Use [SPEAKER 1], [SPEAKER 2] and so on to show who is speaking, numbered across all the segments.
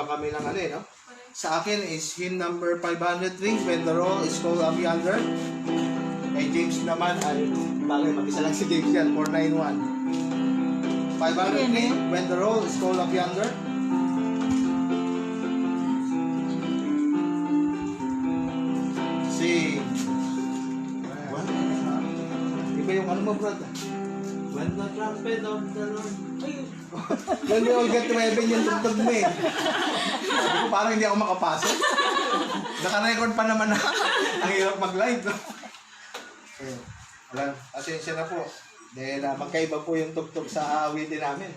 [SPEAKER 1] magkaiba kami ng ano eh, no? Sa akin is hymn number 503, When the Roll is Called Up Yonder. Kay James naman ay, bagay, mag-isa lang si James yan, 491. 503, When the Roll is Called Up Yonder. Si... What? Iba yung ano mo, bro? When the trumpet of the Lord. When we all get to heaven yung tugtog mo eh. Sabi ko, parang hindi ako makapasok. Naka-record pa naman na. Ang hirap mag-live. Alam, asensya na po. Dahil magkaiba po yung tugtog sa awitin namin.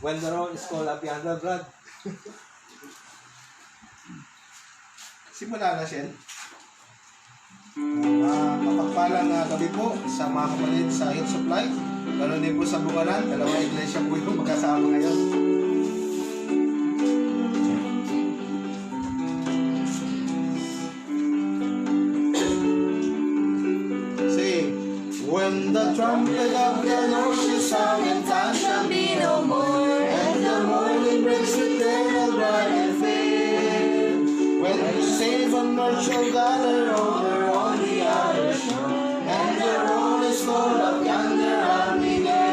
[SPEAKER 1] When the road is called up yonder, Brad. Simula na siya. Mapagpalang gabi po sa mga kapatid sa Health Supply. Ganoon din po sa Bungaran. Dalawang iglesia po yung magkasama ngayon. Say, when the trumpet of the Lord shall sound and time shall be no more, and the morning breaks with eternal bright and fair. When the saints from earth shall gather over on the other shore, and the roll is called up yonder, I'll be there.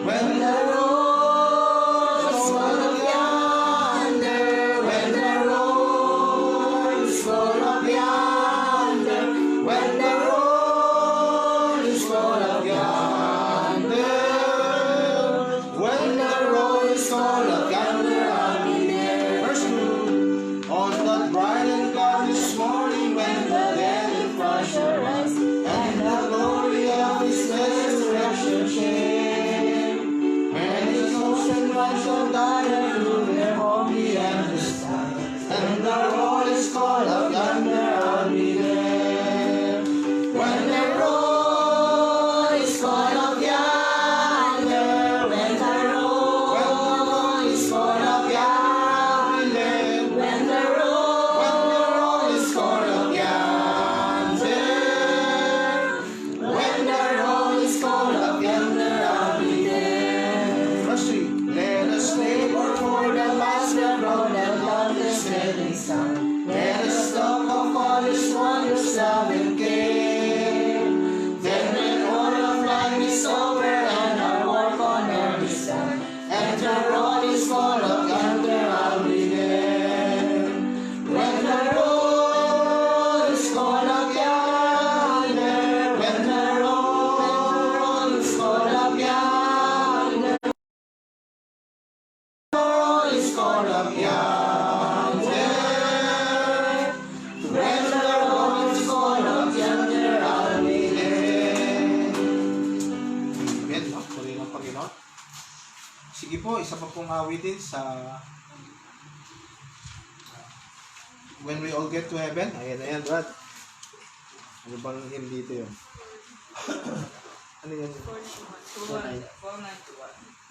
[SPEAKER 1] When the roll is called up yonder, when the roll is called up yonder, when the roll is called up yonder, when the roll is called up yonder, I'll be there. Verse 2. On that bright and cloudless morning, when the dead in flesh shall rise, and the glory of His resurrection share, when His host and light shall gather to their holy and the sky, and the roll is called up yonder, I'll be there. When the roll is called up yonder, when the roll is called up yonder, when the roll is called up yonder, when the roll is called up yonder, I'll be there. Verse 3. Let us labor for the Master, brought the dauntless heavenly sound. Let us talk of all His wondrous love and care. Then when all of life is over and our work on earth is done, and the roll is called up yonder, I'll be there. When the roll is called up yonder, when the roll is called up yonder, roll is called up yonder, when the roll is called up yonder, I'll be there. Amen, no? Puri ng Panginoon. Sige po, isa pa pong awitin sa When we all get to heaven. Ayan, Brad. Ano bang hymn dito yun? Ano yun?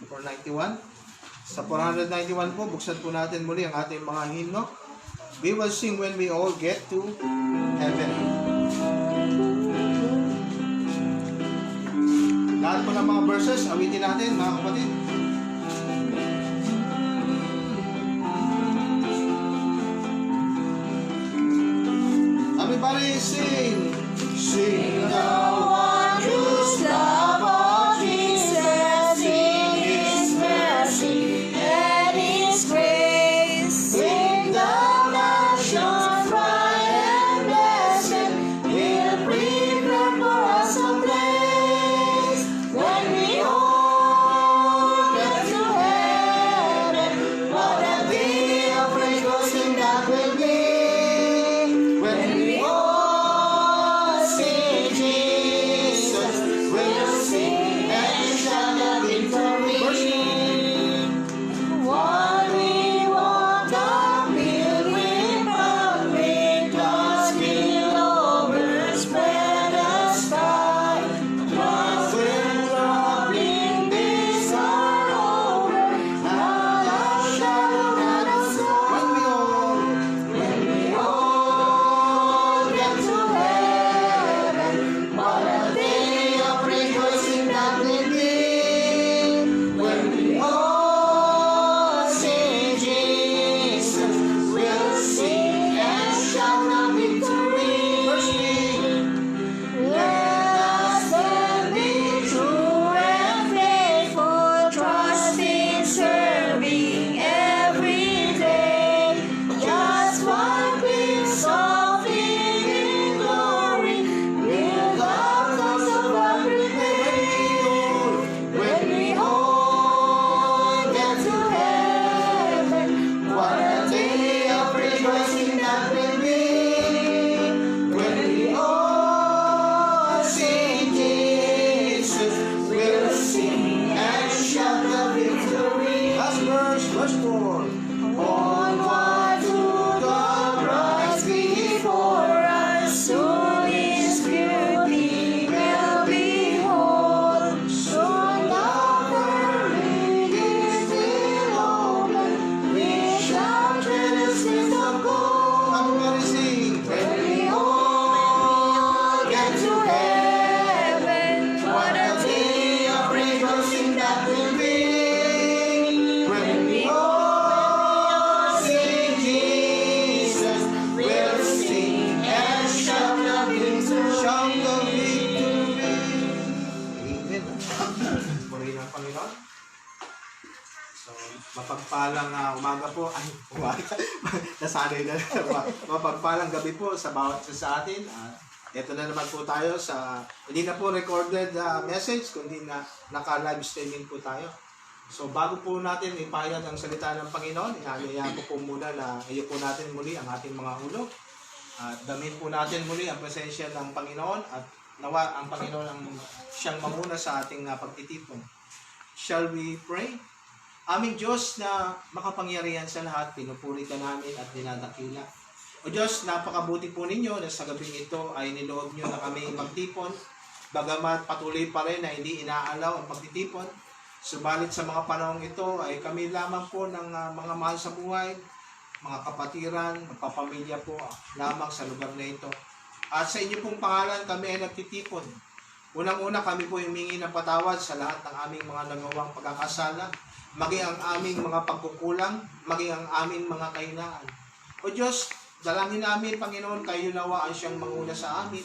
[SPEAKER 1] 491. Sa 491 po, buksan po natin muli ang ating mga hymno. We will sing when we all get to heaven. Lahat po ng mga verses, awitin natin mga kapatid. Everybody sing. Sing the wondrous love of Jesus, sing His mercy and His grace. Sing the mansions bright and blessed, He'll prepare for us a place. When we all get to heaven, what a day of rejoicing that will be. When we all see Jesus. Lord. Onward to the rise before us, soon His beauty will behold. Soon the pearly gates will open, we shall tread the streets of gold. Everybody sing. When we all get to heaven, what a day of rejoicing that will be. When we all see Jesus, we'll sing and shout the victory. Shout the victory. Amen. Purihin ang Panginoon. So, mapagpalang umaga po. Ay, umaga. Nasanay na. Mapagpalang gabi po sa bawat isa sa atin. Ito na naman po tayo sa, hindi na po recorded message, kundi na naka-live streaming po tayo. So, bago po natin ipahayag ang salita ng Panginoon, inanyaya ko po muna na iyo po natin muli ang ating mga ulo. At damin po natin muli ang presensya ng Panginoon at nawa ang Panginoon ang siyang mamuna sa ating pagtitipon. Shall we pray? Aming Diyos na makapangyarihan sa lahat, pinupuri ka namin at dinadakila. O Diyos, napakabuti po ninyo na sa gabing ito ay niloob nyo na kami magtipon, bagamat patuloy pa rin na hindi inaalaw ang pagtitipon. Subalit sa mga panahong ito ay kami lamang po ng mga mahal sa buhay, mga kapatiran, magpapamilya po lamang sa lugar na ito. At sa inyo pong pangalan kami ay nagtitipon. Unang-una kami po humingi ng patawad sa lahat ng aming mga nagawang pagkakasala, maging ang aming mga pagkukulang, maging ang aming mga kahinaan. O Diyos, dalangin namin, Panginoon, kayo nawa ang siyang manguna sa amin.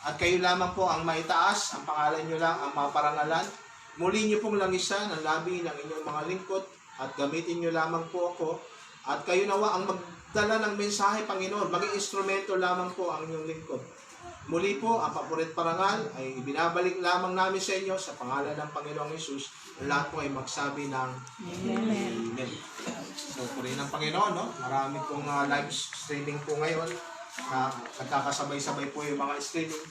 [SPEAKER 1] At kayo lamang po ang maitaas, ang pangalan nyo lang ang maparangalan. Muli nyo pong langisan ang labi ng inyong mga lingkod at gamitin nyo lamang po ako. At kayo nawa ang magdala ng mensahe, Panginoon. Maging instrumento lamang po ang inyong lingkod. Muli po, ang papurit parangal ay binabalik lamang namin sa inyo sa pangalan ng Panginoong Hesus. Lahat po ay magsabi ng Amen. So, purihin ng Panginoon, no? Marami pong live streaming po ngayon. Nagkakasabay-sabay po yung mga streaming.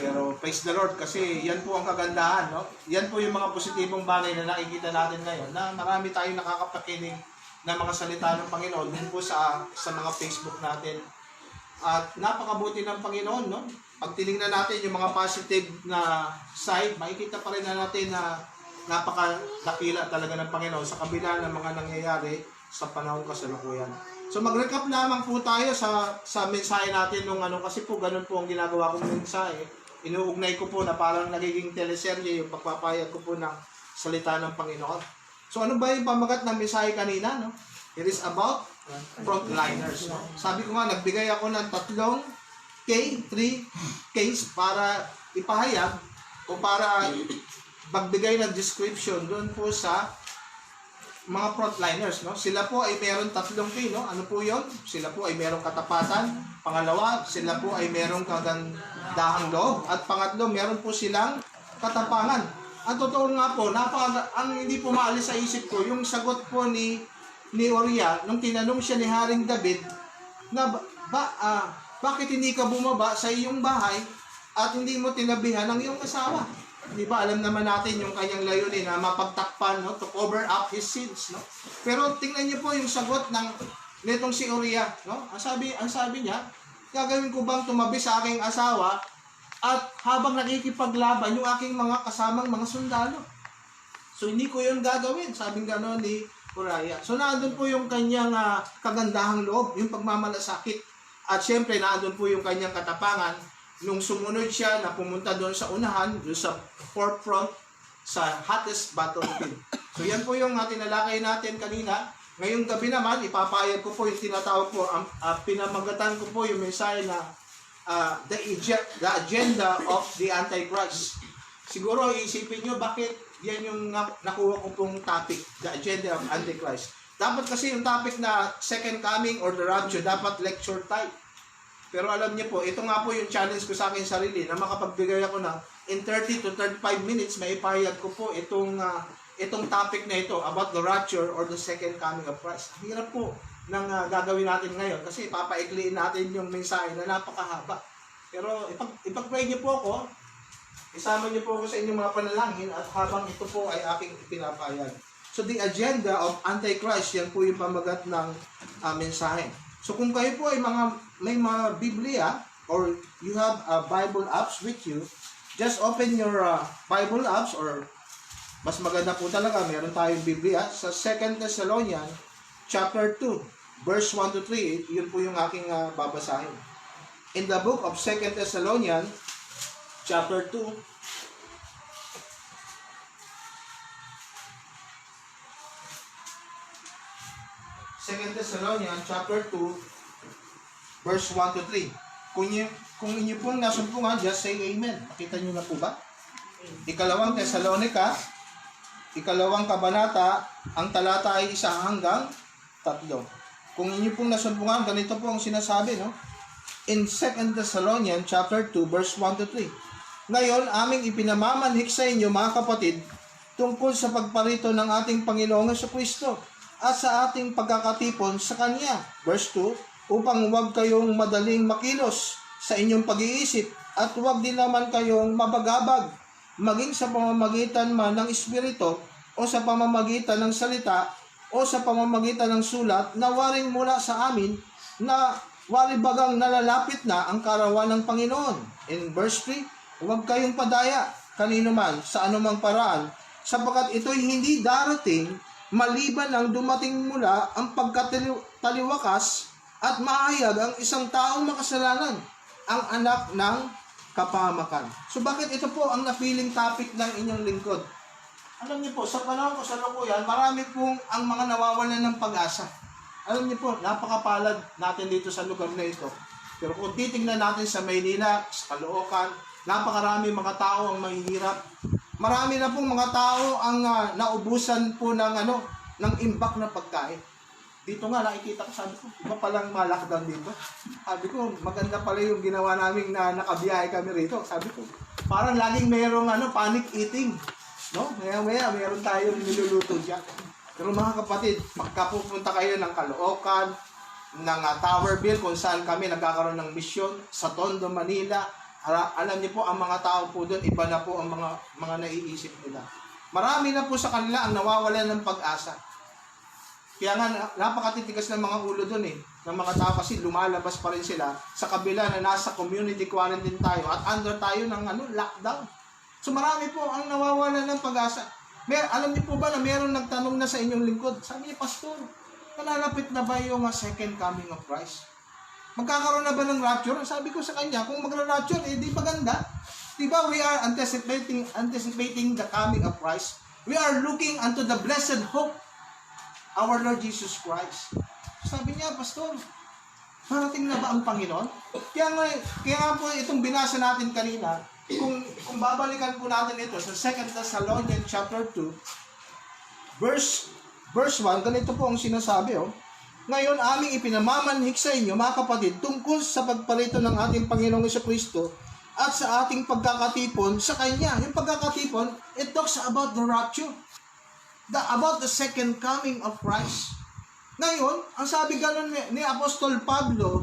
[SPEAKER 1] Pero praise the Lord kasi yan po ang kagandahan, no? Yan po yung mga positibong bagay na nakikita natin ngayon na marami tayong nakakapakinig ng mga salita ng Panginoon din po sa mga Facebook natin. At napakabuti ng Panginoon, no? Pag tinignan natin yung mga positive na side, makikita pa rin na natin na napakadakila talaga ng Panginoon sa kabila ng mga nangyayari sa panahong kasalukuyan. So mag-recap lamang po tayo sa mensahe natin nung kasi po ganun po ang ginagawa kong mensahe. Inuugnay ko po na parang nagiging teleserye yung pagpapayag ko po ng salita ng Panginoon. So ano ba yung pamagat ng mensahe kanina, no? It is about frontliners, no? Sabi ko nga, nagbigay ako ng 3 Ks para ipahayag o para magbigay ng description doon po sa mga frontliners, no? Sila po ay meron 3 K, no? Ano po 'yon? Sila po ay merong katapatan. Pangalawa, sila po ay merong kagandahang loob. At pangatlo, meron po silang katapangan. Ang totoo nga po, ang hindi po maalis sa isip ko, yung sagot po ni Uriah nung tinanong siya ni Haring David na bakit hindi ka bumaba sa iyong bahay at hindi mo tinabihan ng iyong asawa? Di ba, alam naman natin yung kanyang layunin na mapagtakpan, no, to cover up his sins, no? Pero tingnan niyo po yung sagot nitong si Uriah, no? Ang sabi niya, gagawin ko bang tumabi sa aking asawa at habang nakikipaglaban yung aking mga kasamang mga sundalo? So hindi ko yun gagawin, sabing gano'n ni Uriah. So naandun po yung kanyang kagandahang loob, yung pagmamalasakit. At syempre naandun po yung kanyang katapangan nung sumunod siya na pumunta doon sa unahan, doon sa forefront, sa hottest battlefield. So yan po yung tinalakay natin kanina. Ngayong gabi naman, ipapayag ko po yung tinatawag po, pinamagatan ko po yung mensahe na the agenda of the Antichrist. Siguro iisipin nyo bakit yan yung nakuha ko pong topic, the agenda of Antichrist. Dapat kasi yung topic na second coming or the rapture, dapat lecture type. Pero alam niyo po, ito nga po yung challenge ko sa akin sarili na makapagbigay ako ng in 30 to 35 minutes, may ipahayag ko po itong topic na ito about the rapture or the second coming of Christ. Hirap po ng gagawin natin ngayon kasi papaikliin natin yung mensahe na napakahaba. Pero ipag-pray niyo po ako, isama niyo po ako sa inyong mga panalangin at habang ito po ay aking pinapahayag. So the agenda of Antichrist, yan po yung pamagat ng mensahe. So kung kayo po ay may mga Biblia or you have Bible apps with you, just open your Bible apps, or mas maganda po talaga, meron tayong Biblia sa 2 Thessalonians chapter 2, verse 1 to 3, yun po yung aking babasahin. In the book of 2 Thessalonians chapter 2, 2 Thessalonians chapter 2 verse 1 to 3. Kung inyo pong nasumpungan, just say amen. Nakita nyo na po ba? Ikalawang Thessalonica, ikalawang kabanata, ang talata ay 1 hanggang 3. Kung inyo pong nasumpungan, ganito po ang sinasabi, no? In 2 Thessalonians chapter 2 verse 1 to 3. Ngayon, aming ipinamamanhik sa inyo, mga kapatid, tungkol sa pagparito ng ating Panginoong Jesucristo at sa ating pagkakatipon sa Kanya. Verse 2, upang huwag kayong madaling makilos sa inyong pag-iisip at huwag din naman kayong mabagabag, maging sa pamamagitan man ng Espiritu o sa pamamagitan ng salita o sa pamamagitan ng sulat na waring mula sa amin, na wari bagang nalalapit na ang karawan ng Panginoon. In verse 3, huwag kayong padaya kanino man sa anumang paraan, sapagkat ito'y hindi darating maliban ang dumating mula ang pagkataliwakas at mahayag ang isang taong makasalanan, ang anak ng kapahamakan. So bakit ito po ang napiling topic ng inyong lingkod? Alam niyo po, sa panahon ko sa kasalukuyan, marami pong ang mga nawawalan ng pag-asa. Alam niyo po, napakapalad natin dito sa lugar na ito. Pero kung titingnan natin sa Maynila, sa Caloocan, napakarami mga tao ang mahihirap. Marami na pong mga tao ang naubusan po ng imbak na pagkain. Dito nga nakikita ko, sabi ko, iba palang malakdan dito. Sabi ko, maganda pala yung ginawa namin na nakabiyahe kami rito. Sabi ko, parang laging mayroong panic eating. No? Maya mayroon tayong niluluto dyan. Pero mga kapatid, magkapupunta kayo ng Caloocan, ng Towerville, kung saan kami nagkakaroon ng misyon, sa Tondo, Manila. Alam niyo po, ang mga tao po doon, iba na po ang mga naiisip nila. Marami na po sa kanila ang nawawalan ng pag-asa. Kaya nga, napakatitigas ng mga ulo doon ng mga tao, kasi lumalabas pa rin sila sa kabila na nasa community quarantine tayo at under tayo ng lockdown. So marami po ang nawawalan ng pag-asa. Alam niyo po ba na meron nagtanong na sa inyong lingkod? Sabi niya, Pastor, nalalapit na ba yung second coming of Christ? Magkakaroon na ba ng rapture? Sabi ko sa kanya, kung magra-rapture, di ba ganda? Di ba we are anticipating the coming of Christ? We are looking unto the blessed hope, our Lord Jesus Christ. Sabi niya, Pastor, parating na ba ang Panginoon? Kaya po itong binasa natin kanina, kung babalikan po natin ito sa 2 Thessalonians chapter 2, verse 1, ganito po ang sinasabi, Ngayon, aming ipinamamanhik sa inyo, mga kapatid, tungkol sa pagparito ng ating Panginoong Jesucristo at sa ating pagkakatipon sa Kanya. Yung pagkakatipon, it talks about the rapture, about the second coming of Christ. Ngayon, ang sabi ganun ni Apostol Pablo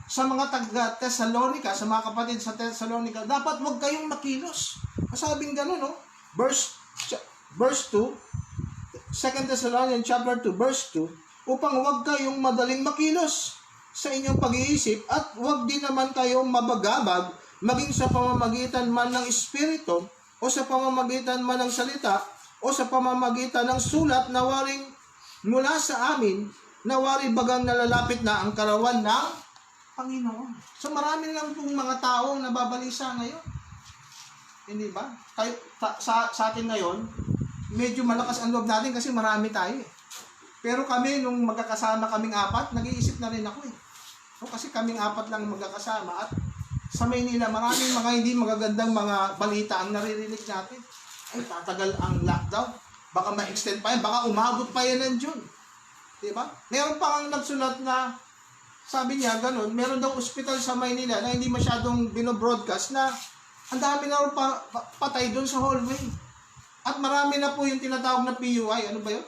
[SPEAKER 1] sa mga taga-Thessalonica, sa mga kapatid sa Thessalonica, dapat huwag kayong makilos. Masabing ganun, verse 2, 2 Thessalonians chapter 2, verse 2, upang huwag kayong madaling makilos sa inyong pag-iisip at huwag din naman kayong mabagabag, maging sa pamamagitan man ng Espiritu o sa pamamagitan man ng salita o sa pamamagitan ng sulat na waring mula sa amin, na wari bagang nalalapit na ang karawan ng Panginoon. So marami lang pong mga taong nababalisa ngayon. Hindi ba? Sa atin ngayon, medyo malakas ang loob natin kasi marami tayo. Pero kami, nung magkakasama kaming apat, nag-iisip na rin ako kasi kaming apat lang magkakasama at sa Maynila, maraming mga hindi magagandang mga balita ang naririnig natin. Ay, tatagal ang lockdown. Baka ma-extend pa yan, baka umabot pa yan ng June. Diba? Meron pa ang nagsulat na, sabi niya, ganun, meron daw ospital sa Maynila na hindi masyadong binobroadcast na ang dami na rin patay doon sa hallway. At marami na po yung tinatawag na PUI. Ano ba yun?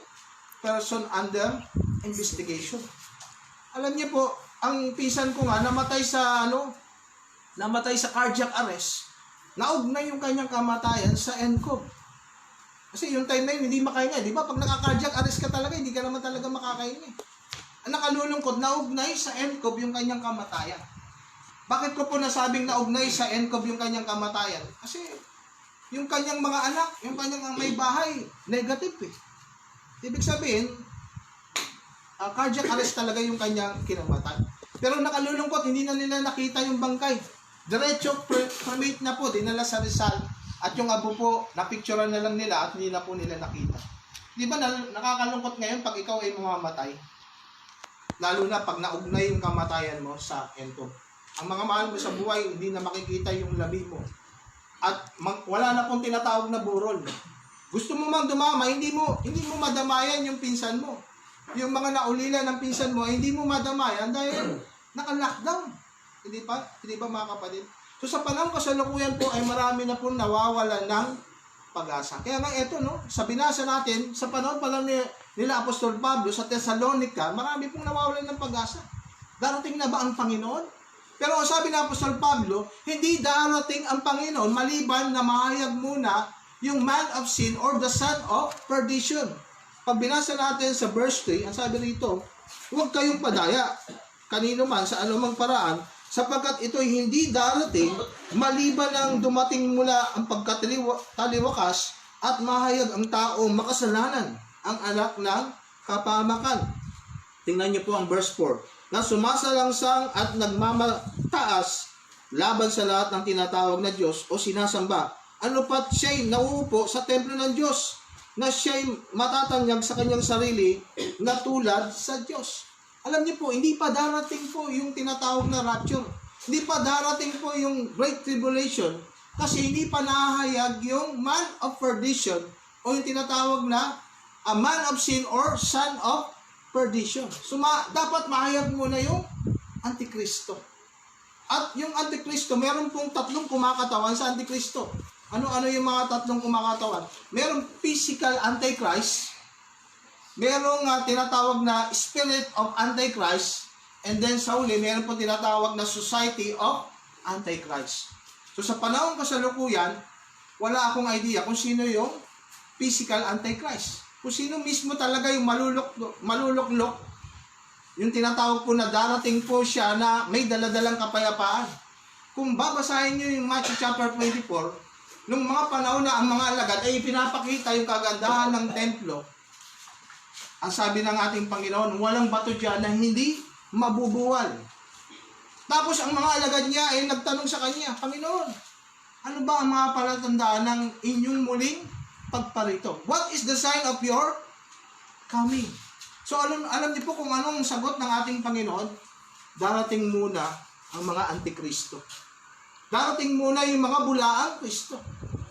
[SPEAKER 1] Person under investigation. Alam niyo po, ang pinsan ko nga namatay sa cardiac arrest. Naugnay yung kanyang kamatayan sa NCOV.
[SPEAKER 2] Kasi yung time na yun, hindi makahinga. Di ba? Pag naka-cardiac arrest ka talaga, hindi ka naman talaga makakahinga. Ang nakalulungkot, naugnay sa NCOV yung kanyang kamatayan. Bakit ko po nasabing naugnay sa NCOV yung kanyang kamatayan? Kasi yung kanyang mga anak, yung kanyang may bahay, negative eh. Ibig sabihin, cardiac arrest talaga yung kanyang kinamatay. Pero nakalulungkot, hindi na nila nakita yung bangkay. Diretso cremate na po, dinala sa Rizal. At yung abo po, napicturean na lang nila at hindi na po nila nakita. Di ba nakakalungkot ngayon pag ikaw ay mamamatay? Lalo na pag naugnay yung kamatayan mo sa NCOV. Ang mga mahal mo sa buhay, hindi na makikita yung labi mo. At wala na pong tinatawag na burol. Gusto mo mang dumama, hindi mo madamayan yung pinsan mo. Yung mga naulila ng pinsan mo, hindi mo madamayan dahil naka-lockdown. Hindi ba mga kapatid? So sa panahon kasalukuyan po ay marami na po nawawalan ng pag-asa. Kaya nga ito, no, sa binasa natin, sa panahon pa lang nila Apostol Pablo sa Thessalonica, marami pong nawawalan ng pag-asa. Darating na ba ang Panginoon? Pero ang sabi ng Apostol Pablo, hindi darating ang Panginoon maliban na mahayag muna yung man of sin or the son of perdition. Pag binasa natin sa verse 3, ang sabi rito, huwag kayong padaya kanino man sa anumang paraan, sapagkat ito'y hindi darating maliban ang dumating mula ang pagkataliwakas at mahayag ang taong makasalanan, ang anak ng kapahamakan. Tingnan niyo po ang verse 4, na sumasalangsang at nagmamataas laban sa lahat ng tinatawag na Diyos o sinasamba. Ano pat siya'y nauupo sa templo ng Diyos, na siya'y matatanyag sa kanyang sarili na tulad sa Diyos. Alam niyo po, hindi pa darating po yung tinatawag na rapture. Hindi pa darating po yung Great Tribulation kasi hindi pa nahahayag yung man of perdition o yung tinatawag na a man of sin or son of perdition. So dapat mahayag muna yung Antikristo. At yung Antikristo, meron pong tatlong kumakatawan sa Antikristo. Ano-ano yung mga tatlong kumakatawan? Merong physical Antichrist, merong tinatawag na Spirit of Antichrist, and then sa huli, meron po tinatawag na Society of Antichrist. So sa panahon kasalukuyan, wala akong idea kung sino yung physical Antichrist. Kung sino mismo talaga yung maluluklok, yung tinatawag po na darating po siya na may daladalang kapayapaan. Kung babasahin nyo yung Matthew chapter 24, nung mga panahon na ang mga alagad ay pinapakita yung kagandahan ng templo, ang sabi ng ating Panginoon, walang bato dyan na hindi mabubuwal. Tapos ang mga alagad niya ay nagtanong sa kanya, Panginoon, ano ba ang mga palatandaan ng inyong muling pagparito? What is the sign of your coming? So alam niyo po kung anong sagot ng ating Panginoon? Darating muna ang mga Antikristo. Darating muna yung mga bulaang Kristo.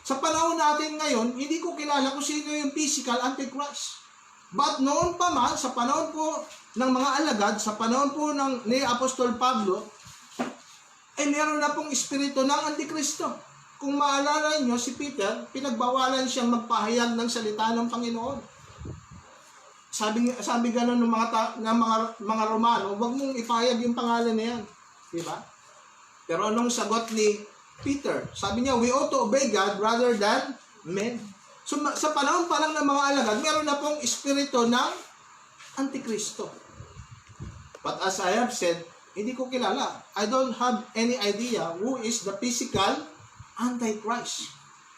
[SPEAKER 2] Sa panahon natin ngayon, hindi ko kilala kung sino yung physical Antichrist. But noon pa man, sa panahon po ng mga alagad, sa panahon po ni Apostol Pablo, meron na pong espiritu ng Antikristo. Kung maalala nyo, si Peter, pinagbawalan siyang magpahayag ng salita ng Panginoon. Sabi gano'n ng mga Romano, huwag mong ipahayag yung pangalan na yan. Diba? Pero anong sagot ni Peter? Sabi niya, we ought to obey God rather than men. So, sa panahon pa lang ng mga alagad, meron na pong espiritu ng Antikristo. But as I have said, hindi ko kilala. I don't have any idea who is the physical Antichrist.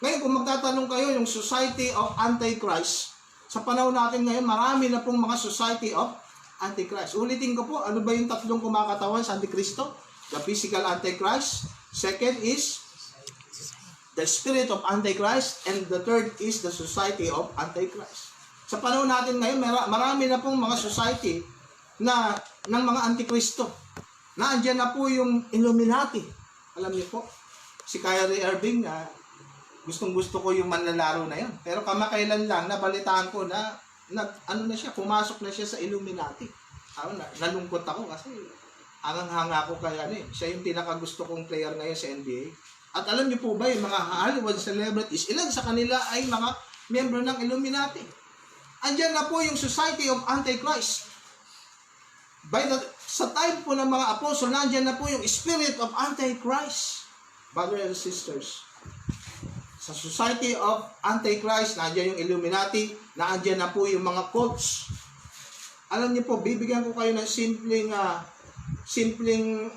[SPEAKER 2] Ngayon, kung magtatanong kayo, yung Society of Antichrist, sa panahon natin ngayon, marami na pong mga Society of Antichrist. Ulitin ko po, ano ba yung tatlong kumakatawan sa Antikristo? The physical Antichrist. Second is the spirit of Antichrist, and the third is the Society of Antichrist. Sa panahon natin ngayon, marami na pong mga society ng mga Antikristo. Naandyan na po yung Illuminati. Alam niyo po, si Kyrie Irving, gustong-gusto ko yung manlalaro na yun. Pero kamakailan lang, nabalitaan ko na pumasok na siya sa Illuminati. Nalungkot ako kasi hangang-hanga ko kaya siya yung pinakagusto kong player ngayon sa NBA. At alam niyo po ba, yung mga Hollywood celebrities, ilan sa kanila ay mga miyembro ng Illuminati. Andyan na po yung Society of Antichrist. Sa time po ng mga apostol, nandyan na po yung Spirit of Antichrist. Brothers and sisters, Sa Society of Antichrist, nandiyan yung Illuminati, nandiyan na po yung mga cults. Alam niyo po, bibigyan ko kayo ng simpleng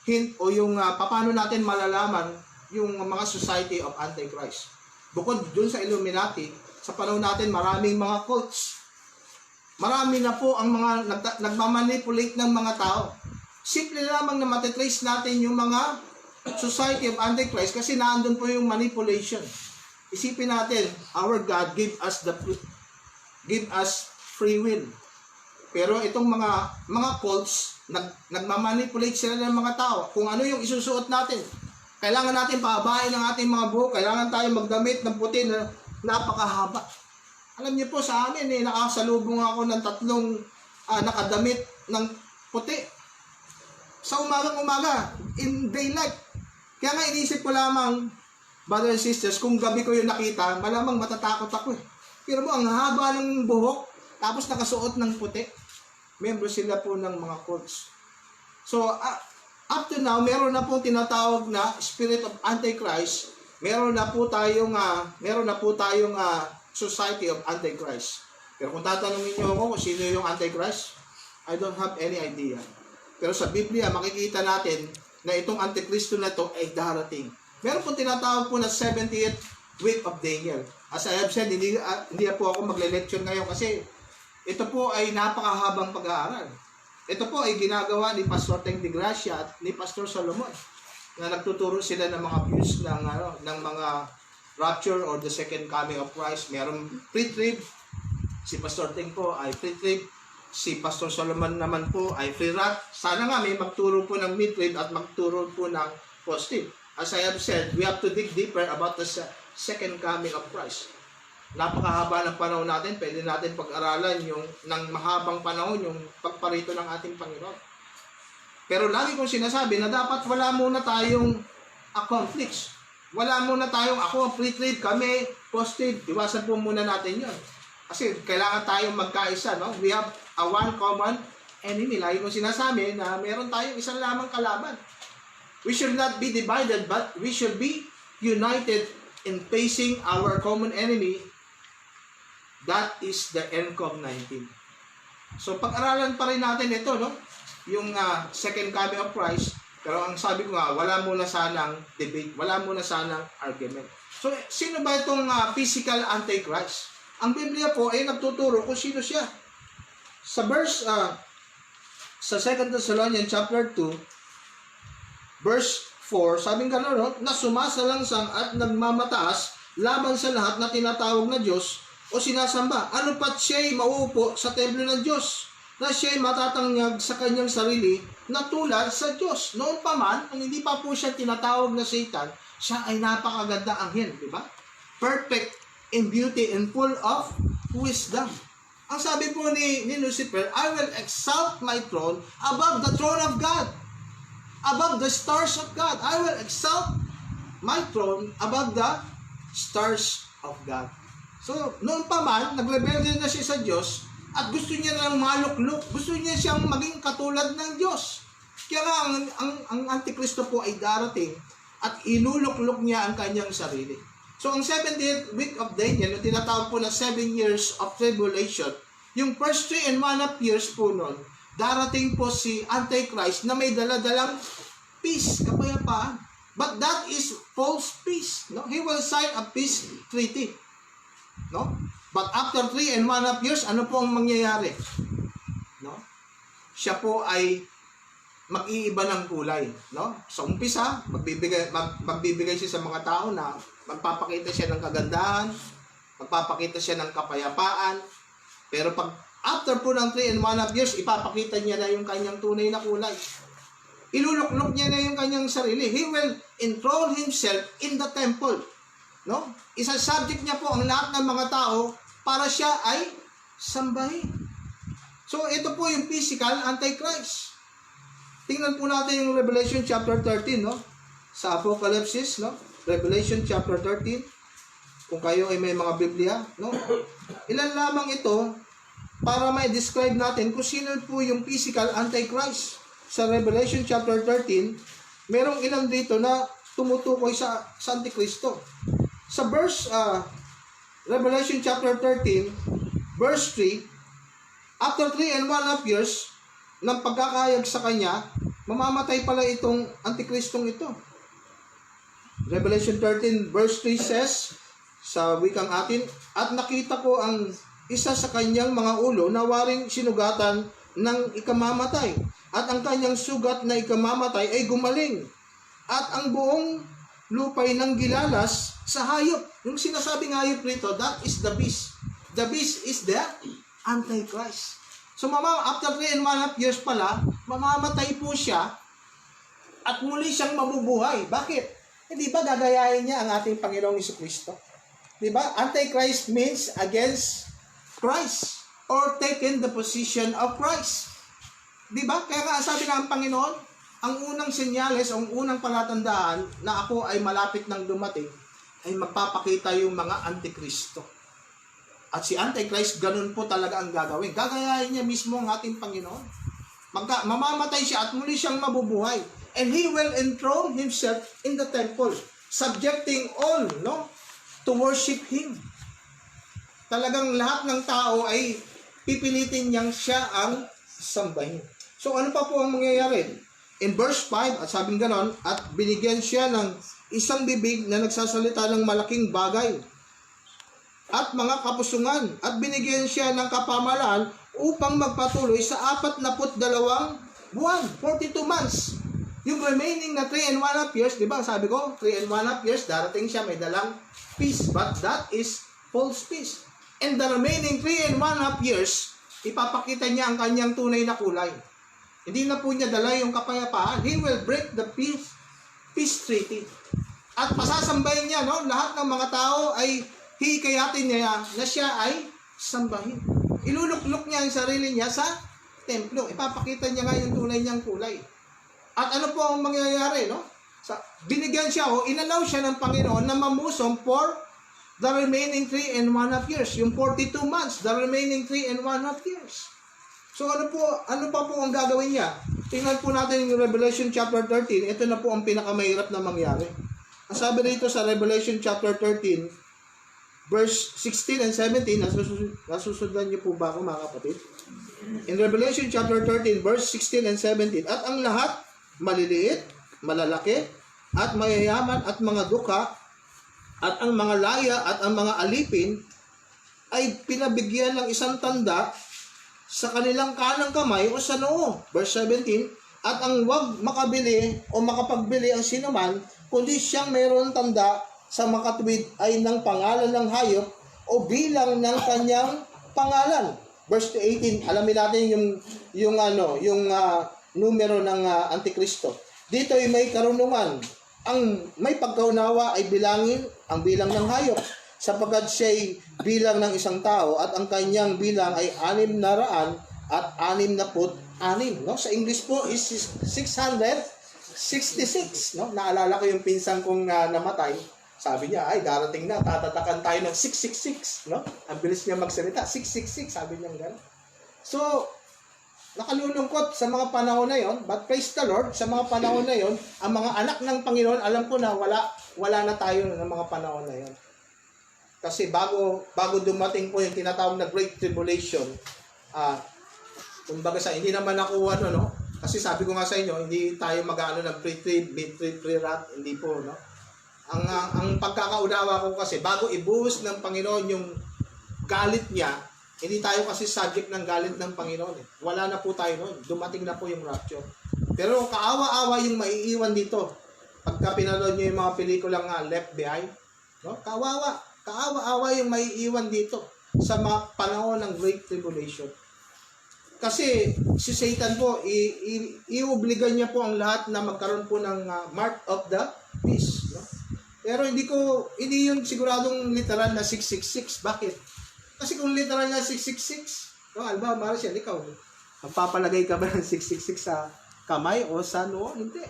[SPEAKER 2] hint o yung paano natin malalaman yung mga Society of Antichrist. Bukod dun sa Illuminati, sa panahon natin maraming mga cults. Marami na po ang mga nagmamanipulate ng mga tao. Simple lamang na matitrace natin yung mga Society of Antichrist kasi naandun po yung manipulation. Isipin natin, our God give us free will. Pero itong mga cults, nagmamanipulate sila ng mga tao. Kung ano yung isusuot natin. Kailangan natin pahabain ang ating mga buhok. Kailangan tayo magdamit ng puti na napakahaba. Alam niyo po sa amin, nakasalubong ako ng 3 nakadamit ng puti. Sa umagang-umaga, in daylight. Kaya nga inisip ko lamang, brothers and sisters, kung gabi ko yung nakita, malamang matatakot ako eh. Pero mo, ang haba ng buhok, tapos nakasuot ng puti. Membro sila po ng mga cults. So, up to now, meron na pong tinatawag na Spirit of Antichrist. Meron na po tayong Society of Antichrist. Pero kung tatanungin niyo ako kung sino yung Antichrist, I don't have any idea. Pero sa Biblia, makikita natin na itong Antikristo na ito ay darating. Meron pong tinatawag po na 70th week of Daniel. As I have said, hindi po ako magle-lecture ngayon kasi ito po ay napakahabang pag-aaral. Ito po ay ginagawa ni Pastor Teng de Gracia at ni Pastor Solomon na nagtuturo sila ng mga views ng mga rapture or the second coming of Christ. Merong pre-trib. Si Pastor Teng po ay pre-trib. Si Pastor Solomon naman po ay pre-rat. Sana nga may magturo po ng mid-trib at magturo po ng post-trib. As I have said, we have to dig deeper about the second coming of Christ. Napakahaba ng panahon natin. Pwede natin pag-aralan ng mahabang panahon yung pagparito ng ating Panginoon. Pero lagi kong sinasabi na dapat wala muna tayong conflicts. Wala muna tayong ako pre-trib, kami post-trib. Iwasan po muna natin yun. Kasi kailangan tayong magkaisa, no? We have a one common enemy. Lagi kong sinasabi na meron tayong isang lamang kalaban. We should not be divided, but we should be united in facing our common enemy. That is the NCOV 19. So pag-aralan pa rin natin ito, no? Yung second coming of Christ. Pero ang sabi ko nga, wala muna sanang debate, wala muna sanang argument. So sino ba itong physical Antichrist? Ang Biblia po ay nagtuturo kung sino siya. Sa verse, sa 2 Thessalonians chapter 2, verse 4, sabing gano'n, no? Na sumasalangsang at nagmamataas laban sa lahat na tinatawag na Diyos o sinasamba. Ano pat siya'y mauupo sa templo ng Diyos, na siya'y matatangyag sa kanyang sarili na tulad sa Diyos. Noon pa man, kung hindi pa po siya tinatawag na Satan, siya ay napakaganda anghel, di ba? Perfect in beauty and full of wisdom. Ang sabi po ni Lucifer, I will exalt my throne above the throne of God, above the stars of God. I will exalt my throne above the stars of God. So, noon pa man, nagrebelde na siya sa Diyos at gusto niya lang maluklok. Gusto niya siyang maging katulad ng Diyos. Kaya nga, ang Antikristo po ay darating at iluluklok niya ang kanyang sarili. So, ang 70th week of Daniel, yung tinatawag po na 7 years of tribulation, yung first 3.5 years po nun, darating po si Antichrist na may daladalang peace, kapayapaan. But that is false peace. No? He will sign a peace treaty. No? But after 3.5 years, ano po ang mangyayari? No? Siya po ay mag-iiba ng kulay. No? Sa umpisa, magbibigay siya sa mga tao na magpapakita siya ng kagandahan, magpapakita siya ng kapayapaan, pero pag after po ng 3.5 years, ipapakita niya na yung kanyang tunay na kulay. Iluluklok niya na yung kanyang sarili. He will enthrone himself in the temple. No? Isa-subject niya po ang lahat ng mga tao para siya ay sambahin. So, ito po yung physical Antichrist. Tingnan po natin yung Revelation chapter 13, no? Sa Apocalypse, no? Revelation chapter 13. Kung kayo ay may mga Biblia, no? Ilan lamang ito para may describe natin kung sino po yung physical Antichrist. Sa Revelation chapter 13, merong ilan dito na tumutukoy sa Antikristo. Sa verse, Revelation chapter 13, verse 3, after 3.5 years ng pagkakahayag sa kanya, mamamatay pala itong Antikristong ito. Revelation 13 verse 3 says, sa wikang atin, at nakita ko ang isa sa kanyang mga ulo na waring sinugatan ng ikamamatay, at ang kanyang sugat na ikamamatay ay gumaling, at ang buong lupay ng gilalas sa hayop. Yung sinasabing hayop rito, that is the beast. The beast is the Antichrist. So after 3.5 years pala, mamamatay po siya at muli siyang mabubuhay. Bakit? Hindi ba gagayahin niya ang ating Panginoong Jesucristo? Di ba? Antichrist means against Christ or taking the position of Christ. Di ba? Kaya nga sabi ng Panginoon, ang unang senyales, ang unang palatandaan na ako ay malapit ng dumating ay magpapakita yung mga Antikristo. At si Antichrist, ganun po talaga ang gagawin. Gagayahin niya mismo ang ating Panginoon. Mamamatay siya at muli siyang mabubuhay. And he will enthrone himself in the temple, subjecting all, to worship him. Talagang lahat ng tao ay pipilitin niyang siya ang sambahin. So ano pa po ang mangyayari? In verse 5, at sabing ganon, at binigyan siya ng isang bibig na nagsasalita ng malaking bagay at mga kapusungan, at binigyan siya ng kapamalaan upang magpatuloy sa 42 buwan, 42 months. Yung remaining na 3.5 years, di ba sabi ko, 3.5 years, darating siya, may dalang peace, but that is false peace. And the remaining 3.5 years, ipapakita niya ang kanyang tunay na kulay. Hindi na po niya dala yung kapayapaan. He will break the peace treaty. At pasasambahin niya, lahat ng mga tao ay hihikayatin niya na siya ay sambahin. Iluluklok niya ang sarili niya sa templo. Ipapakita niya nga yung tunay niyang kulay. At ano po ang mangyayari, binigyan siya, inalaw siya ng Panginoon na mamusom for the remaining 3.5 years. Yung 42 months, the remaining 3.5 years. So ano pa po ang gagawin niya? Tingnan po natin yung Revelation chapter 13. Ito na po ang pinakamahirap na mangyari. Ang sabi rito sa Revelation chapter 13, verse 16 and 17, nasusundan niyo po ba ako mga kapatid? In Revelation chapter 13, verse 16 and 17, at ang lahat, maliliit, malalaki, at mayayaman, at mga duka, at ang mga laya, at ang mga alipin, ay pinabigyan ng isang tanda sa kanilang kanang kamay o sa noo. Verse 17, at ang wag makabili o makapagbili ang sinuman, kundi siyang mayroon tanda sa makatuwid ay ng pangalan ng hayop o bilang ng kanyang pangalan. Verse 18, alamin natin yung numero ng Antikristo. Dito ay may karunungan. Ang may pagkaunawa ay bilangin ang bilang ng hayop, sapagkat siya'y bilang ng isang tao at ang kanyang bilang ay 666. Sa English po is 666. Naalala ko yung pinsan kong namatay. Sabi niya, ay darating na, tatatakan tayo ng 666. Ang bilis niya magsalita, 666, sabi niya gano'n. So, nakalulungkot sa mga panahon na yon, but praise the Lord, sa mga panahon na yon, ang mga anak ng Panginoon, alam ko na wala na tayo ng mga panahon na yon. Kasi bago dumating po yung tinatawag na Great Tribulation, kumbaga hindi naman ako kasi sabi ko nga sa inyo, hindi tayo mag-ano ng pre-trib, mid-trib, hindi po, Ang pagkakaunawa ko kasi, bago ibuhos ng Panginoon yung galit niya, hindi tayo kasi subject ng galit ng Panginoon. Wala na po tayo noon. Dumating na po yung rapture. Pero kaawa-awa yung maiiwan dito. Pagka pinanood nyo yung mga pelikulang Left Behind, kaawa-awa yung maiiwan dito sa mga panahon ng Great Tribulation. Kasi si Satan po, iuobligan niya po ang lahat na magkaroon po ng mark of the beast. Pero hindi yun siguradong literal na 666. Bakit? Kasi kung literal na 666, alba, Marcial, ikaw, magpapalagay ka ba ng 666 sa kamay o sa noo? Hindi.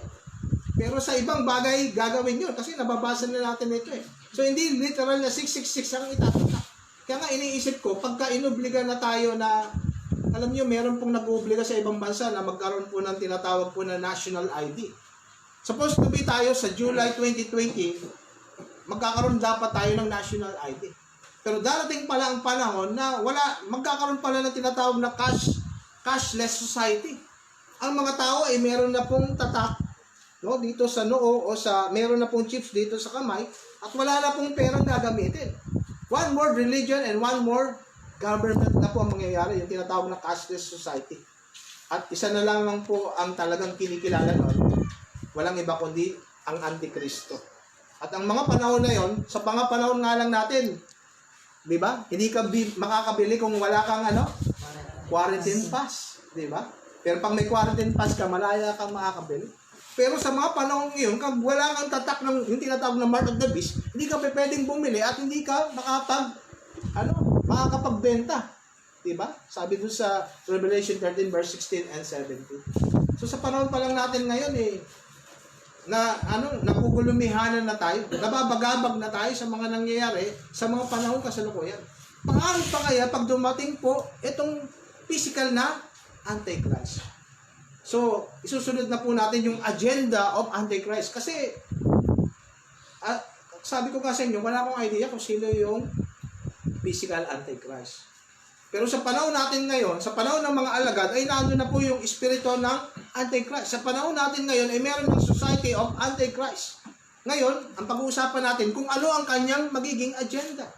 [SPEAKER 2] Pero sa ibang bagay, gagawin yun. Kasi nababasa na natin ito eh. So, hindi literal na 666 ang itatatak. Kaya nga iniisip ko, pagka inobliga na tayo na, alam nyo, meron pong nag-obliga sa ibang bansa na magkaroon po ng tinatawag po na national ID. Supposed to be tayo sa July 2020, magkakaroon dapat tayo ng national ID. Pero darating pala ang panahon na magkakaroon pala ng tinatawag na cashless society. Ang mga tao ay meron na pong tatak, no, dito sa noo o meron na pong chips dito sa kamay at wala na pong perang gagamitin. One more religion and one more government na po ang mangyayari, yung tinatawag na cashless society. At isa na lang po ang talagang kinikilala noon, walang iba kundi ang Antikristo. At ang mga panahon na yon, sa mga panahon nga lang natin, di ba? Hindi ka makakabili kung wala kang quarantine pass, di ba? Pero pag may quarantine pass ka, malaya kang makakabili. Pero sa mga panahon ngayon, kung wala kang tatak ng yung tinatawag na Mark of the Beast, hindi ka pwedeng bumili at hindi ka makakapagbenta. Di ba? Sabi doon sa Revelation 13 verse 16 and 17. So sa panahon pa lang natin ngayon napugulumihanan na tayo, nababagabag na tayo sa mga nangyayari sa mga panahon kasalukuyan. Paano pa kaya pag dumating po itong physical na Antichrist? So, isusunod na po natin yung agenda of Antichrist. Kasi, sabi ko nga sa inyo, wala akong idea kung sino yung physical Antichrist. Pero sa panahon natin ngayon, sa panahon ng mga alagad, ay nandun na po yung espiritu ng Antichrist. Sa panahon natin ngayon, ay meron ng Society of Antichrist. Ngayon, ang pag-uusapan natin kung ano ang kanyang magiging agenda.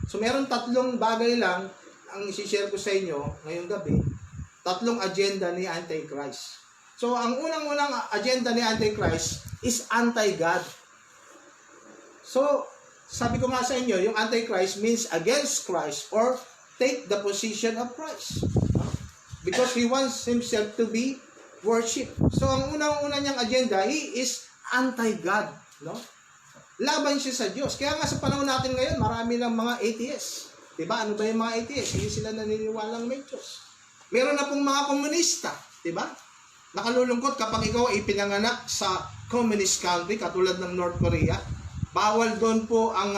[SPEAKER 2] So, meron 3 bagay lang ang isi-share ko sa inyo ngayong gabi. 3 agenda ni Antichrist. So, ang unang-unang agenda ni Antichrist is anti-God. So, sabi ko nga sa inyo, yung Antichrist means against Christ or take the position of Christ. Because he wants himself to be worshipped. So, ang unang-una niyang agenda, he is anti-God. No? Laban siya sa Diyos. Kaya nga sa panahon natin ngayon, marami ng mga atheists. Diba? Ano ba yung mga atheists? Hindi sila naniniwalang may Diyos. Meron na pong mga komunista. Diba? Nakalulungkot kapag ikaw ay pinanganak sa communist country, katulad ng North Korea. Bawal doon po ang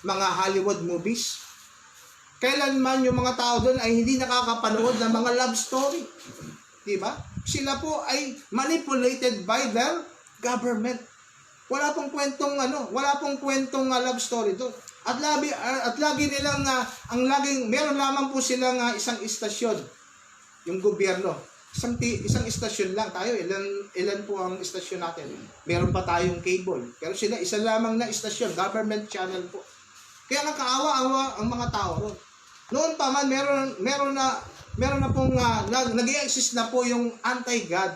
[SPEAKER 2] mga Hollywood movies. Kailanman yung mga tao doon ay hindi nakakapanood ng mga love story. Diba? Sila po ay manipulated by their government. Wala pong kwentong love story doon. At lagi nilang meron lamang po silang isang istasyon, yung gobyerno. Isang istasyon lang tayo. Ilan po ang istasyon natin? Meron pa tayong cable. Pero sila isa lamang na istasyon, government channel po. Kaya nakakaawa-awa ang mga tao ron. Noon pa man meron na pong nag-i-exist na po yung anti-God.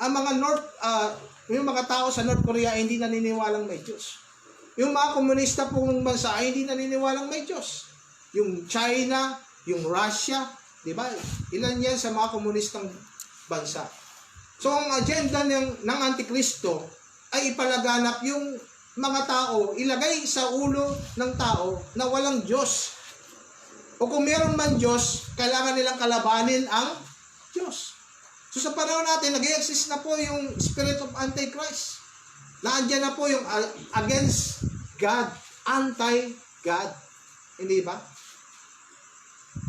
[SPEAKER 2] Ang mga yung mga tao sa North Korea ay hindi naniniwalang may Diyos. Yung mga komunista pong bansa ay hindi naniniwalang may Diyos. Yung China, yung Russia, di ba? Ilan yan sa mga komunistang bansa. So ang agenda ng Antikristo ay ipalaganap yung mga tao, ilagay sa ulo ng tao na walang Diyos. O kung meron man Diyos, kailangan nilang kalabanin ang Diyos. So sa panahon natin, nag-i-exist na po yung spirit of Antichrist. Naandyan na po yung against God, anti-God. Hindi ba?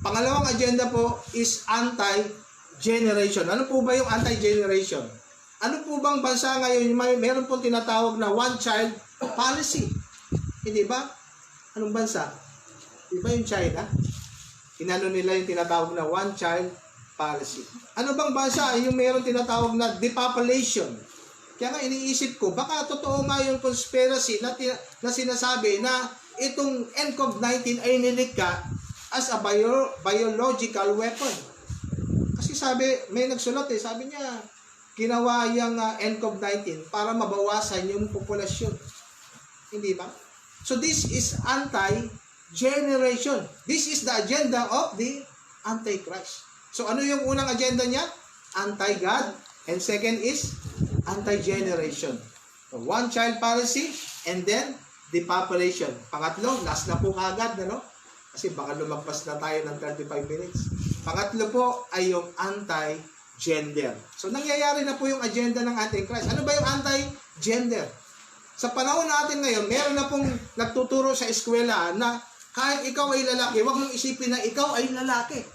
[SPEAKER 2] Pangalawang agenda po is anti-generation. Ano po ba yung anti-generation? Ano po bang bansa ngayon meron pong tinatawag na one-child policy? Hindi ba? Anong bansa? Di ba yung China? Inano nila yung tinatawag na one-child policy. Ano bang bansa yung meron tinatawag na depopulation? Kaya nga iniisip ko, baka totoo nga yung conspiracy na sinasabi na itong nCoV-19 ay nilikha as a biological weapon. Kasi may nagsulat sabi niya, ginawa yung nCoV-19 para mabawasan yung populasyon. Hindi ba? So this is anti-generation. This is the agenda of the Antichrist. So ano yung unang agenda niya? Anti-God. And second is anti-generation. So, one-child policy and then depopulation. Pangatlo, last na po kagad, Kasi baka lumagpas na tayo ng 35 minutes. Pangatlo po ay yung anti-gender. So nangyayari na po yung agenda ng Antichrist. Ano ba yung anti-gender? Sa panahon natin ngayon, meron na pong nagtuturo sa eskwela na kahit ikaw ay lalaki, huwag mong isipin na ikaw ay lalaki.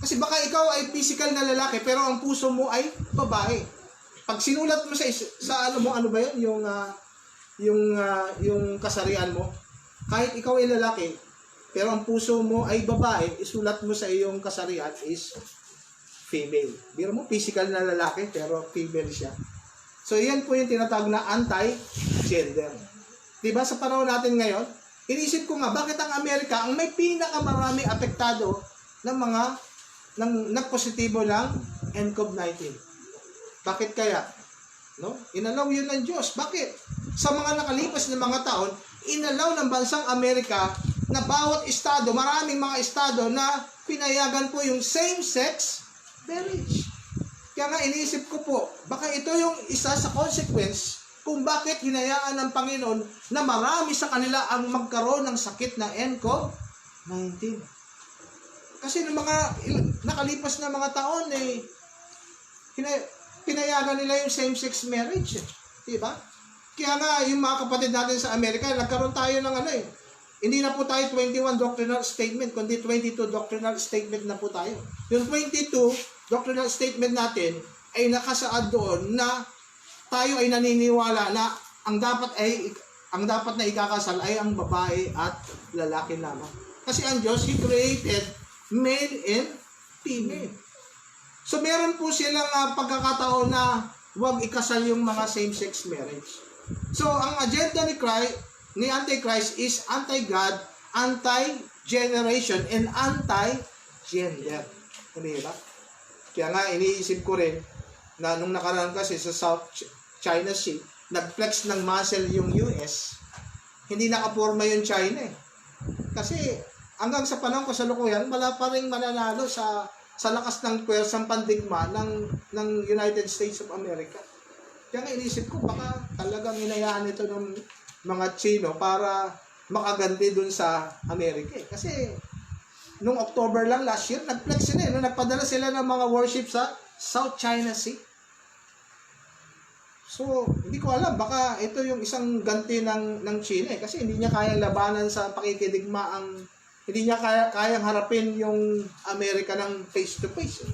[SPEAKER 2] Kasi baka ikaw ay physical na lalaki pero ang puso mo ay babae. Pag sinulat mo sa ano ba 'yun, yung kasarian mo. Kahit ikaw ay lalaki, pero ang puso mo ay babae, isulat mo sa iyong kasarian is female. Biro mo, physical na lalaki, pero female siya. So, yan po yung tinatawag na anti-gender. Diba sa panahon natin ngayon, inisip ko nga, bakit ang Amerika ang may pinakamaraming apektado ng mga nagpositibo ng COVID-19? Bakit kaya? No? Inalaw yun ng Diyos. Bakit? Sa mga nakalipas na mga taon, inalaw ng bansang Amerika na bawat estado, maraming mga estado na pinayagan po yung same-sex marriage. Kaya nga iniisip ko po, baka ito yung isa sa consequence kung bakit hinayaan ng Panginoon na marami sa kanila ang magkaroon ng sakit na COVID-19. Kasi ng mga nakalipas na mga taon, pinayagan nila yung same-sex marriage. Diba? Kaya nga, yung mga kapatid natin sa Amerika, nagkaroon tayo ng hindi na po tayo 21 doctrinal statement, kundi 22 doctrinal statement na po tayo. Yung 22 doctrinal statement natin ay nakasaad doon na tayo ay naniniwala na ang dapat na ikakasal ay ang babae at lalaki lamang. Kasi ang Diyos, He created male and female. So meron po silang pagkakataon na huwag ikasal yung mga same-sex marriage. So ang agenda ni Antichrist is anti-God, anti-generation, and anti-gender. Hindi ba? Kaya nga iniisip ko rin na nung nakaraan kasi sa South China Sea, nag-flex ng muscle yung US, hindi nakaporma yung China eh. Kasi hanggang sa panahon kasalukuyan, wala pa rin mananalo sa lakas ng pwersang pandigma ng United States of America. Kaya nga inisip ko, baka talagang hinayaan ito ng mga Chino para makaganti dun sa Amerika eh. Kasi nung October lang last year, nag-flex sila eh. Nung nagpadala sila ng mga worship sa South China Sea. So, hindi ko alam, baka ito yung isang ganti ng China eh. Kasi hindi niya kayang labanan sa pakikidigma hindi niya kayang harapin yung Amerika ng face-to-face eh.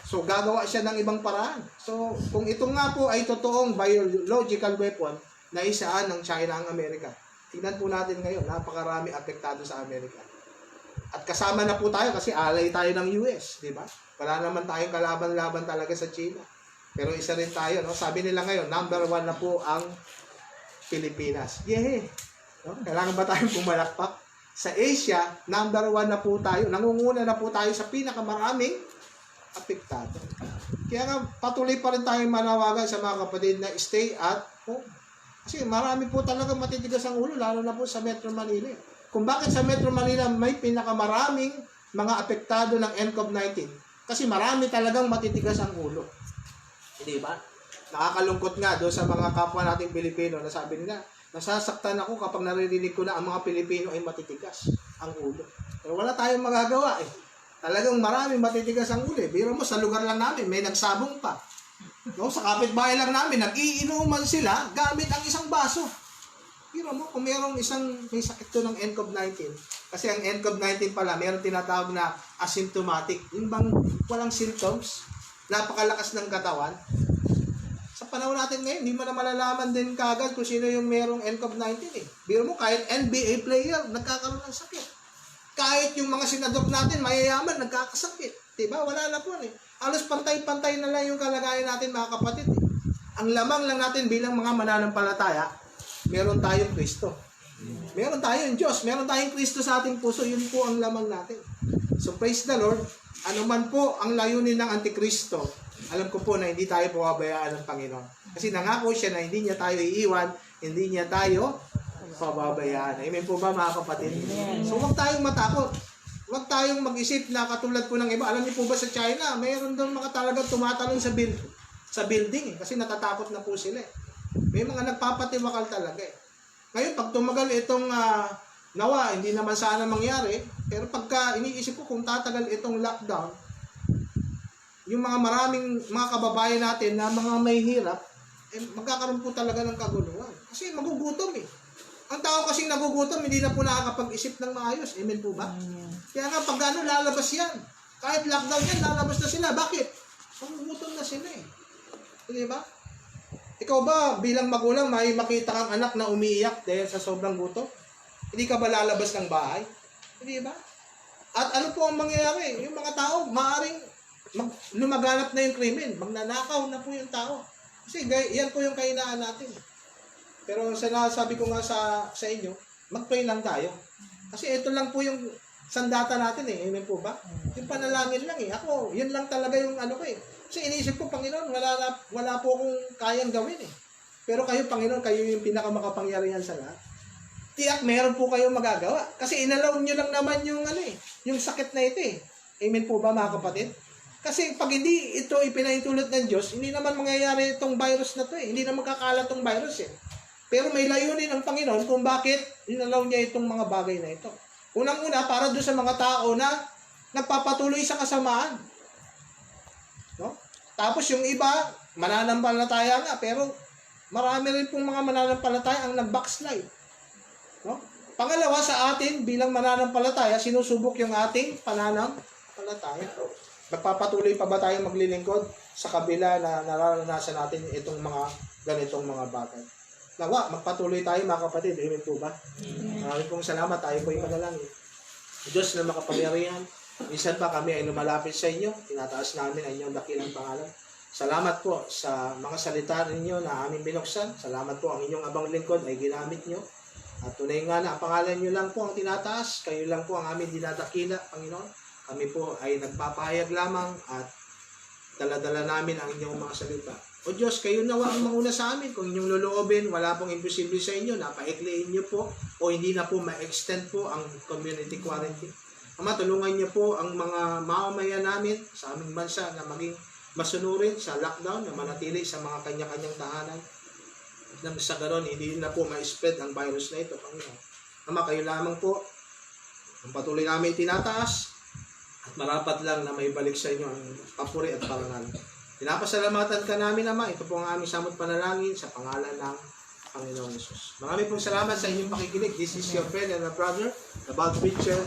[SPEAKER 2] So, gagawa siya ng ibang paraan. So, kung ito nga po ay totoong biological weapon na isaan ng China ang Amerika, tingnan po natin ngayon, napakarami apektado sa Amerika. At kasama na po tayo kasi alay tayo ng US, di ba? Wala naman tayong kalaban-laban talaga sa China. Pero isa rin tayo, no? Sabi nila ngayon, number 1 na po ang Pilipinas. Yehey! No? Kailangan ba tayong pumalakpak? Sa Asia, number 1 na po tayo. Nangunguna na po tayo sa pinakamaraming apektado. Kaya nga, patuloy pa rin tayong manawagan sa mga kapatid na stay at home. Kasi marami po talaga matitigas ang ulo, lalo na po sa Metro Manila. Kung bakit sa Metro Manila may pinakamaraming mga apektado ng COVID-19. Kasi marami talagang matitigas ang ulo. Hindi ba? Nakakalungkot nga doon sa mga kapwa nating Pilipino na sabi nila, nasasaktan ako kapag naririnig ko na ang mga Pilipino ay matitigas ang ulo. Pero wala tayong magagawa eh. Talagang maraming matitigas ang ulo eh. Biro mo, sa lugar lang namin, may nagsabong pa. No, sa kapitbahay lang namin, nag-iinuman sila gamit ang isang baso. Biro mo, kung mayroong may sakit to ng COVID-19, kasi ang COVID-19 pala, mayroong tinatawag na asymptomatic. Yung bang walang symptoms, napakalakas ng katawan. Sa panahon natin ngayon, hindi mo na malalaman din kagad kung sino yung mayroong COVID-19 eh. Biro mo, kahit NBA player, nagkakaroon ng sakit. Kahit yung mga senador natin, mayayaman, nagkakasakit. Diba? Wala na po eh. Alos pantay-pantay na lang yung kalagayan natin, mga kapatid. Eh. Ang lamang lang natin bilang mga mananampalataya, meron tayong Kristo. Meron tayong Diyos. Meron tayong Kristo sa ating puso. Yun po ang lamang natin. So praise the Lord. Ano man po ang layunin ng Antikristo, alam ko po na hindi tayo pababayaan ng Panginoon. Kasi nangako siya na hindi niya tayo iiwan, hindi niya tayo pababayaan. Amen po ba, mga kapatid? So huwag tayong matakot. Huwag tayong mag-isip na katulad po ng iba. Alam niyo po ba sa China, mayroon daw mga talagang tumatalon sa building eh, kasi natatakot na po sila eh. May mga nagpapatiwakal talaga eh. Ngayon, pag tumagal itong nawa, hindi naman sana mangyari, pero pagka iniisip ko kung tatagal itong lockdown, yung mga maraming mga kababayan natin na mga may hirap, eh, magkakaroon po talaga ng kaguluhan. Kasi magugutom eh. Ang tao kasing nagugutom, hindi na po nakakapag-isip ng maayos. Amen po ba? Kaya nga, pag ano, lalabas yan. Kahit lockdown yan, lalabas na sila. Bakit? Magugutom na sila eh. Hindi ba? Ikaw ba bilang magulang may makita kang anak na umiiyak dahil sa sobrang gutom? Hindi ka ba lalabas ng bahay? Hindi ba? At ano po ang mangyayari? Yung mga tao, maaaring lumaganap na yung krimen. Magnanakaw na po yung tao. Kasi yan po yung kahinaan natin. Pero sinasabi ko nga sa inyo, mag-pray lang tayo. Kasi ito lang po yung sandata natin eh. Amen po ba? Yung panalangin lang eh. Ako, yun lang talaga yung ano ko eh. Kasi iniisip ko, Panginoon, wala po akong kayang gawin eh. Pero kayo, Panginoon, kayo yung pinakamakapangyarihan sa lahat. Tiyak, meron po kayong magagawa. Kasi inalaw nyo lang naman yung ano eh, yung sakit na ito eh. Amen po ba mga kapatid? Kasi pag hindi ito ipinaintulot ng Diyos, hindi naman mangyayari itong virus na to eh. Hindi naman kakalat itong virus eh. Pero may layunin ang Panginoon kung bakit inalaw niya itong mga bagay na ito. Unang-una, para doon sa mga tao na nagpapatuloy sa kasamaan. No? Tapos yung iba, mananampalataya nga, pero marami rin pong mga mananampalataya ang nag-backslide. No? Pangalawa, sa atin bilang mananampalataya, sinusubok yung ating pananampalataya. Magpapatuloy pa ba tayo maglilingkod sa kabila na nararanasan natin itong mga ganitong mga bagay? Nawa, magpatuloy tayo mga kapatid. Amen po ba? Maraming pong salamat. Tayo po yung panalangin. Diyos na makapangyarihan, minsan pa kami ay lumalapit sa inyo. Tinataas namin ang inyong dakilang pangalan. Salamat po sa mga salita ninyo na aming binuksan. Salamat po ang inyong abang lingkod ay ginamit nyo. At tunay nga na, ang pangalan nyo lang po ang tinataas. Kayo lang po ang aming dinadakila, Panginoon. Kami po ay nagpapahayag lamang at dala-dala namin ang inyong mga salita. O Diyos, kayo nawa ang manguna sa amin. Kung inyong loloobin, wala pong imposible sa inyo. Napaikliin nyo po o hindi na po ma-extend po ang community quarantine. Ama, tulungan nyo po ang mga mamamayan namin sa aming bansa na maging masunurin sa lockdown, na manatili sa mga kanya-kanyang tahanan. Nang sa ganon, hindi na po ma-spread ang virus na ito, Panginoon. Ama, kayo lamang po ang patuloy namin tinataas at marapat lang na may balik sa inyo ang papuri at parangal. Pinapasalamatan ka namin, Ama. Ito po ang aming samot panalangin sa pangalan ng Panginoon Jesus. Marami pong salamat sa inyong pakikinig. This is your friend and a brother, the Bible preacher.